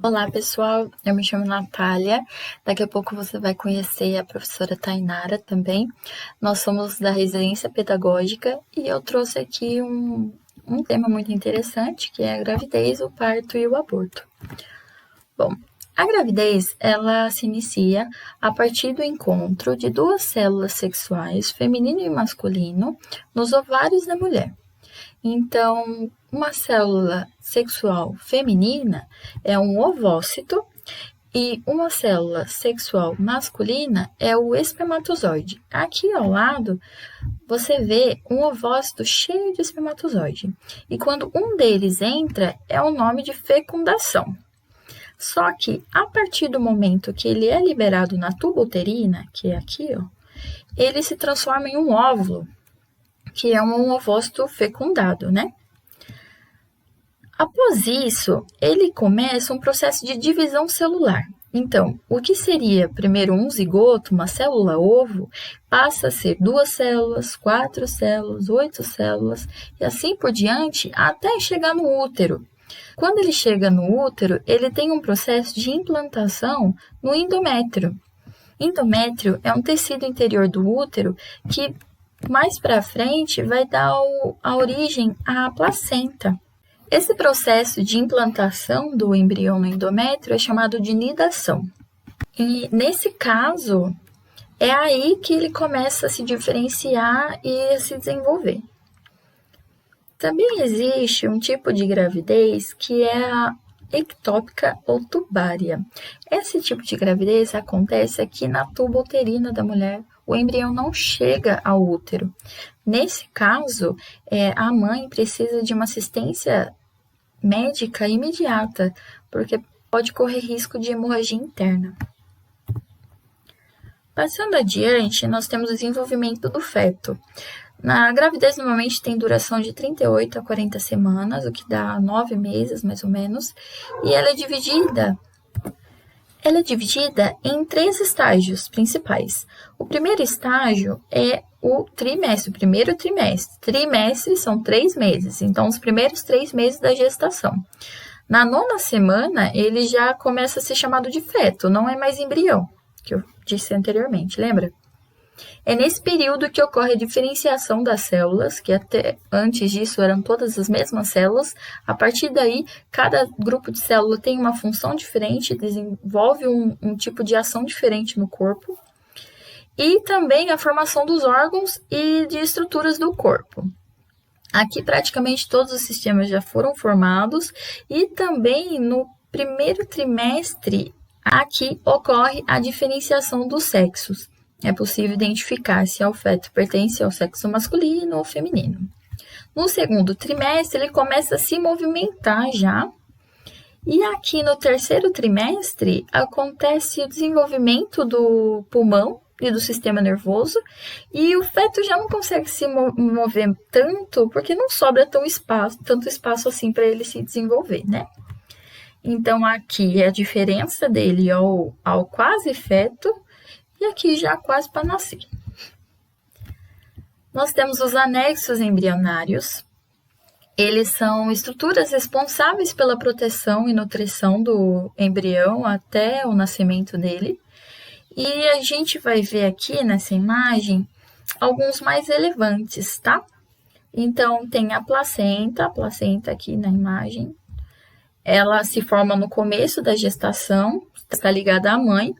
Olá, pessoal. Eu me chamo Natália. Daqui a pouco você vai conhecer a professora Tainara também. Nós somos da residência pedagógica e eu trouxe aqui um tema muito interessante, que é a gravidez, o parto e o aborto. Bom, a gravidez, ela se inicia a partir do encontro de duas células sexuais, feminino e masculino, nos ovários da mulher. Então, uma célula sexual feminina é um ovócito e uma célula sexual masculina é o espermatozoide. Aqui ao lado, você vê um ovócito cheio de espermatozoide. E quando um deles entra, é o nome de fecundação. Só que, a partir do momento que ele é liberado na tuba uterina, que é aqui, ó, ele se transforma em um óvulo, que é um ovócito fecundado, né? Após isso, ele começa um processo de divisão celular. Então, o que seria primeiro um zigoto, uma célula-ovo, passa a ser 2 células, 4 células, 8 células e assim por diante até chegar no útero. Quando ele chega no útero, ele tem um processo de implantação no endométrio. Endométrio é um tecido interior do útero que mais para frente vai dar a origem à placenta. Esse processo de implantação do embrião no endométrio é chamado de nidação. E nesse caso, é aí que ele começa a se diferenciar e a se desenvolver. Também existe um tipo de gravidez que é a ectópica ou tubária. Esse tipo de gravidez acontece aqui na tuba uterina da mulher. O embrião não chega ao útero. Nesse caso, a mãe precisa de uma assistência médica imediata, porque pode correr risco de hemorragia interna. Passando adiante, nós temos o desenvolvimento do feto. Na gravidez, normalmente tem duração de 38 a 40 semanas, o que dá 9 meses, mais ou menos, e ela é dividida em 3 estágios principais. O primeiro estágio é o trimestre, o primeiro trimestre. Trimestre são 3 meses, então os primeiros 3 meses da gestação. Na 9ª semana, ele já começa a ser chamado de feto, não é mais embrião, que eu disse anteriormente, lembra? É nesse período que ocorre a diferenciação das células, que até antes disso eram todas as mesmas células. A partir daí, cada grupo de célula tem uma função diferente, desenvolve um tipo de ação diferente no corpo. E também a formação dos órgãos e de estruturas do corpo. Aqui praticamente todos os sistemas já foram formados e também no primeiro trimestre aqui ocorre a diferenciação dos sexos. É possível identificar se o feto pertence ao sexo masculino ou feminino. No segundo trimestre, ele começa a se movimentar já. E aqui no terceiro trimestre, acontece o desenvolvimento do pulmão e do sistema nervoso. E o feto já não consegue se mover tanto, porque não sobra tanto espaço assim para ele se desenvolver, né? Então, aqui é a diferença dele ao quase feto. E aqui já quase para nascer. Nós temos os anexos embrionários. Eles são estruturas responsáveis pela proteção e nutrição do embrião até o nascimento dele. E a gente vai ver aqui nessa imagem alguns mais relevantes, tá? Então, tem a placenta aqui na imagem. Ela se forma no começo da gestação, está ligada à mãe.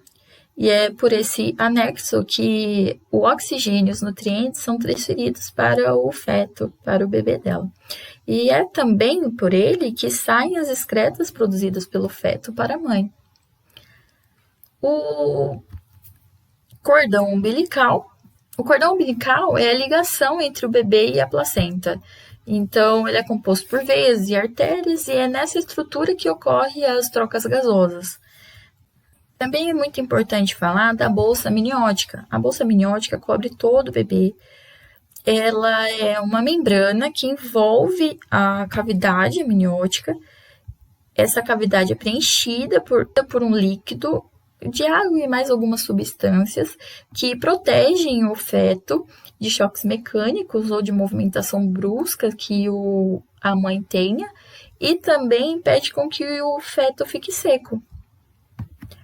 E é por esse anexo que o oxigênio e os nutrientes são transferidos para o feto, para o bebê dela. E é também por ele que saem as excretas produzidas pelo feto para a mãe. O cordão umbilical. O cordão umbilical é a ligação entre o bebê e a placenta. Então, ele é composto por veias e artérias e é nessa estrutura que ocorrem as trocas gasosas. Também é muito importante falar da bolsa amniótica. A bolsa amniótica cobre todo o bebê. Ela é uma membrana que envolve a cavidade amniótica. Essa cavidade é preenchida por um líquido de água e mais algumas substâncias que protegem o feto de choques mecânicos ou de movimentação brusca que a mãe tenha. e também impede com que o feto fique seco.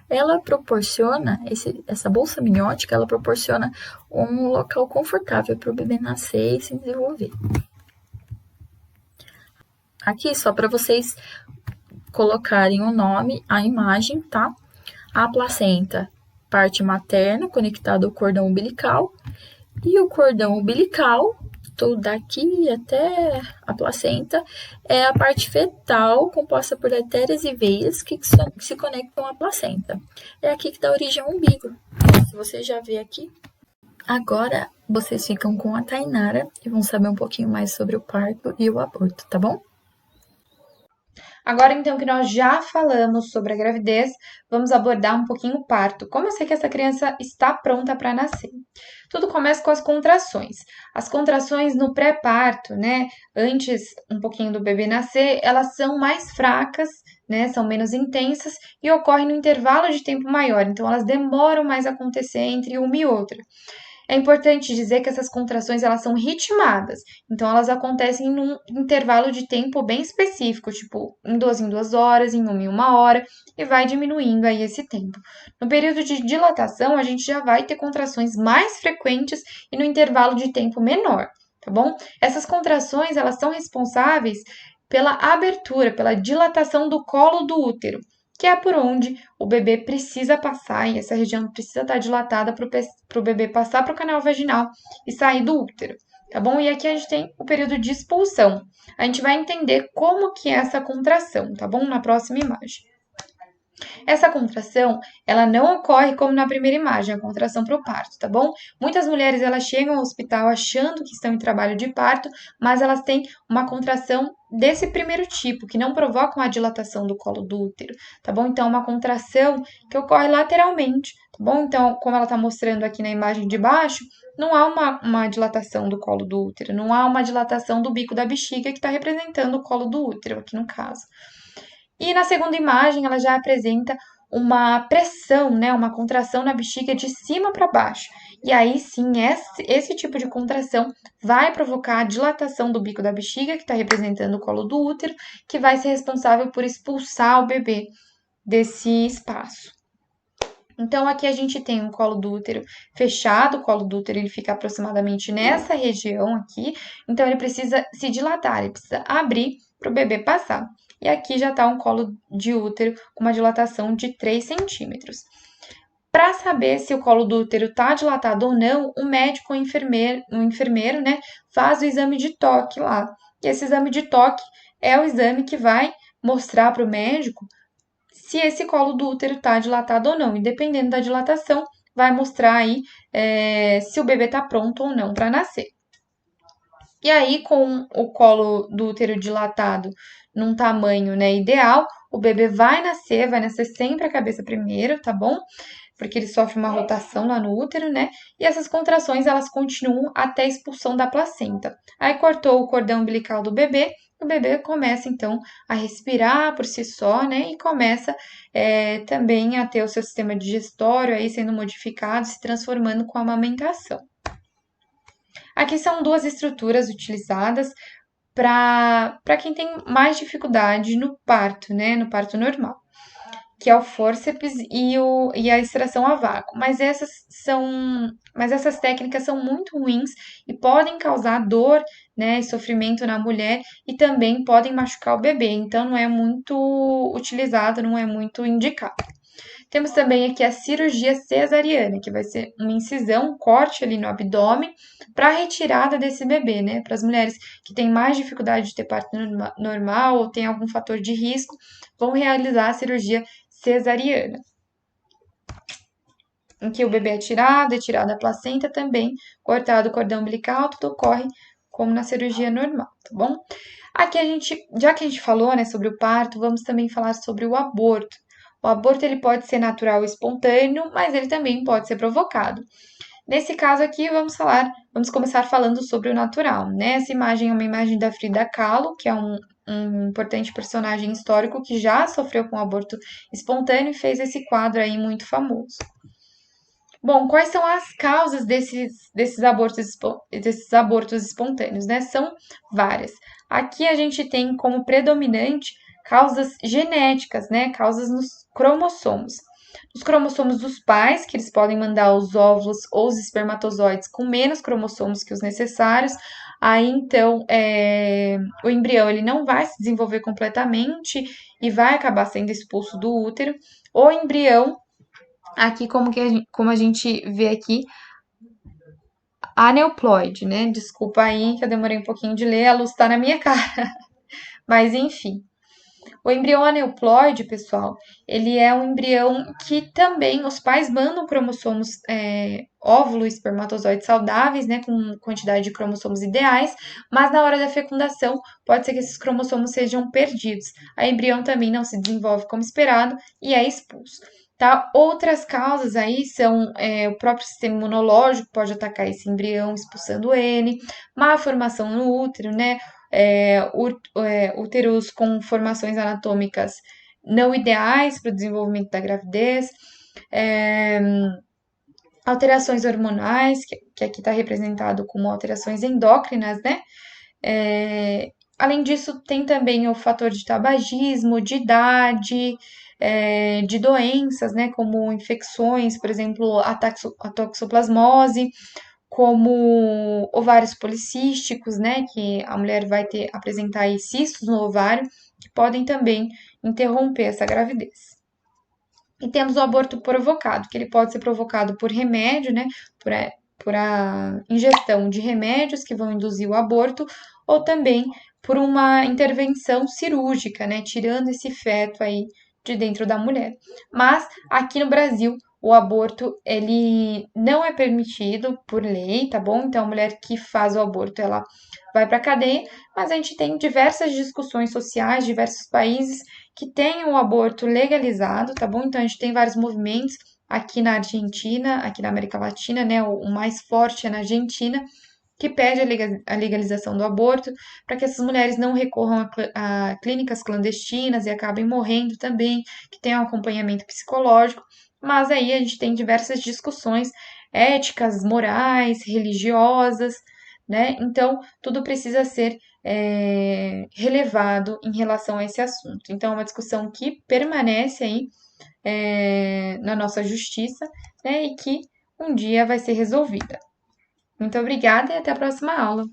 Ela proporciona, essa bolsa amniótica, ela proporciona um local confortável para o bebê nascer e se desenvolver. Aqui, só para vocês colocarem o nome, a imagem, tá? A placenta, parte materna, conectada ao cordão umbilical, e o cordão umbilical, daqui até a placenta, é a parte fetal, composta por artérias e veias que se conectam à placenta. É aqui que dá origem ao umbigo. Se você já vê aqui. Agora, vocês ficam com a Tainara e vão saber um pouquinho mais sobre o parto e o aborto, tá bom? Agora, então, que nós já falamos sobre a gravidez, vamos abordar um pouquinho o parto. Como eu sei que essa criança está pronta para nascer? Tudo começa com as contrações. As contrações no pré-parto, né, antes um pouquinho do bebê nascer, elas são mais fracas, né, são menos intensas e ocorrem no intervalo de tempo maior. Então, elas demoram mais a acontecer entre uma e outra. É importante dizer que essas contrações elas são ritmadas, então elas acontecem num intervalo de tempo bem específico, tipo em 2 horas, em 1 hora, e vai diminuindo aí esse tempo. No período de dilatação, a gente já vai ter contrações mais frequentes e no intervalo de tempo menor, tá bom? Essas contrações elas são responsáveis pela abertura, pela dilatação do colo do útero, que é por onde o bebê precisa passar, e essa região precisa estar dilatada para o bebê passar para o canal vaginal e sair do útero, tá bom? E aqui a gente tem o período de expulsão. A gente vai entender como que é essa contração, tá bom? Na próxima imagem. Essa contração, ela não ocorre como na primeira imagem, a contração para o parto, tá bom? Muitas mulheres, elas chegam ao hospital achando que estão em trabalho de parto, mas elas têm uma contração desse primeiro tipo, que não provoca uma dilatação do colo do útero, tá bom? Então, é uma contração que ocorre lateralmente, tá bom? Então, como ela está mostrando aqui na imagem de baixo, não há uma dilatação do colo do útero, não há uma dilatação do bico da bexiga que está representando o colo do útero, aqui no caso. E na segunda imagem, ela já apresenta uma pressão, né, uma contração na bexiga de cima para baixo. E aí sim, esse tipo de contração vai provocar a dilatação do bico da bexiga, que está representando o colo do útero, que vai ser responsável por expulsar o bebê desse espaço. Então, aqui a gente tem um colo do útero fechado, o colo do útero ele fica aproximadamente nessa região aqui, então ele precisa se dilatar, ele precisa abrir para o bebê passar. E aqui já está um colo de útero com uma dilatação de 3 centímetros. Para saber se o colo do útero está dilatado ou não, o médico ou o enfermeiro, né, faz o exame de toque lá. E esse exame de toque é o exame que vai mostrar para o médico se esse colo do útero está dilatado ou não. E dependendo da dilatação, vai mostrar aí se o bebê está pronto ou não para nascer. E aí, com o colo do útero dilatado num tamanho, né, ideal, o bebê vai nascer sempre a cabeça primeiro, tá bom? Porque ele sofre uma rotação lá no útero, né? E essas contrações, elas continuam até a expulsão da placenta. Aí cortou o cordão umbilical do bebê, o bebê começa, então, a respirar por si só, né? E começa também a ter o seu sistema digestório aí sendo modificado, se transformando com a amamentação. Aqui são duas estruturas utilizadas para quem tem mais dificuldade no parto, né? No parto normal, que é o fórceps e a extração a vácuo. Mas essas técnicas são muito ruins e podem causar dor, né, e sofrimento na mulher e também podem machucar o bebê. Então, não é muito utilizado, não é muito indicado. Temos também aqui a cirurgia cesariana, que vai ser uma incisão, um corte ali no abdômen para a retirada desse bebê, né? Para as mulheres que têm mais dificuldade de ter parto normal ou têm algum fator de risco, vão realizar a cirurgia cesariana, em que o bebê é tirado a placenta também, cortado o cordão umbilical, tudo ocorre como na cirurgia normal, tá bom? Aqui já que a gente falou, né, sobre o parto, vamos também falar sobre o aborto. O aborto ele pode ser natural e espontâneo, mas ele também pode ser provocado. Nesse caso aqui, vamos começar falando sobre o natural, né? Essa imagem é uma imagem da Frida Kahlo, que é um importante personagem histórico que já sofreu com aborto espontâneo e fez esse quadro aí muito famoso. Bom, quais são as causas desses abortos espontâneos, né? São várias. Aqui a gente tem como predominante causas genéticas, né? Causas nos cromossomos. Os cromossomos dos pais, que eles podem mandar os óvulos ou os espermatozoides com menos cromossomos que os necessários. Aí, então, o embrião ele não vai se desenvolver completamente e vai acabar sendo expulso do útero. O embrião, aqui como a gente vê aqui, aneuploide, né? Desculpa aí que eu demorei um pouquinho de ler, a luz tá na minha cara. Mas, enfim. O embrião aneuploide, pessoal, ele é um embrião que também os pais mandam cromossomos, óvulo e espermatozoides saudáveis, né, com quantidade de cromossomos ideais, mas na hora da fecundação pode ser que esses cromossomos sejam perdidos. A embrião também não se desenvolve como esperado e é expulso. Tá? Outras causas aí são o próprio sistema imunológico pode atacar esse embrião expulsando ele, má formação no útero, né? Úteros com formações anatômicas não ideais para o desenvolvimento da gravidez, é, alterações hormonais, que aqui está representado como alterações endócrinas, né? Além disso, tem também o fator de tabagismo, de idade, de doenças, né? Como infecções, por exemplo, a toxoplasmose, como ovários policísticos, né, que a mulher vai apresentar aí cistos no ovário, que podem também interromper essa gravidez. E temos o aborto provocado, que ele pode ser provocado por remédio, né, por a ingestão de remédios que vão induzir o aborto, ou também por uma intervenção cirúrgica, né, tirando esse feto aí de dentro da mulher. Mas aqui no Brasil o aborto ele não é permitido por lei, tá bom? Então a mulher que faz o aborto ela vai para a cadeia, mas a gente tem diversas discussões sociais, diversos países que têm o aborto legalizado, tá bom? Então a gente tem vários movimentos aqui na Argentina, aqui na América Latina, né? O mais forte é na Argentina, que pede a legalização do aborto, para que essas mulheres não recorram a clínicas clandestinas e acabem morrendo também, que tenham acompanhamento psicológico. Mas aí a gente tem diversas discussões éticas, morais, religiosas, né? Então, tudo precisa ser relevado em relação a esse assunto. Então, é uma discussão que permanece aí na nossa justiça, né? E que um dia vai ser resolvida. Muito obrigada e até a próxima aula.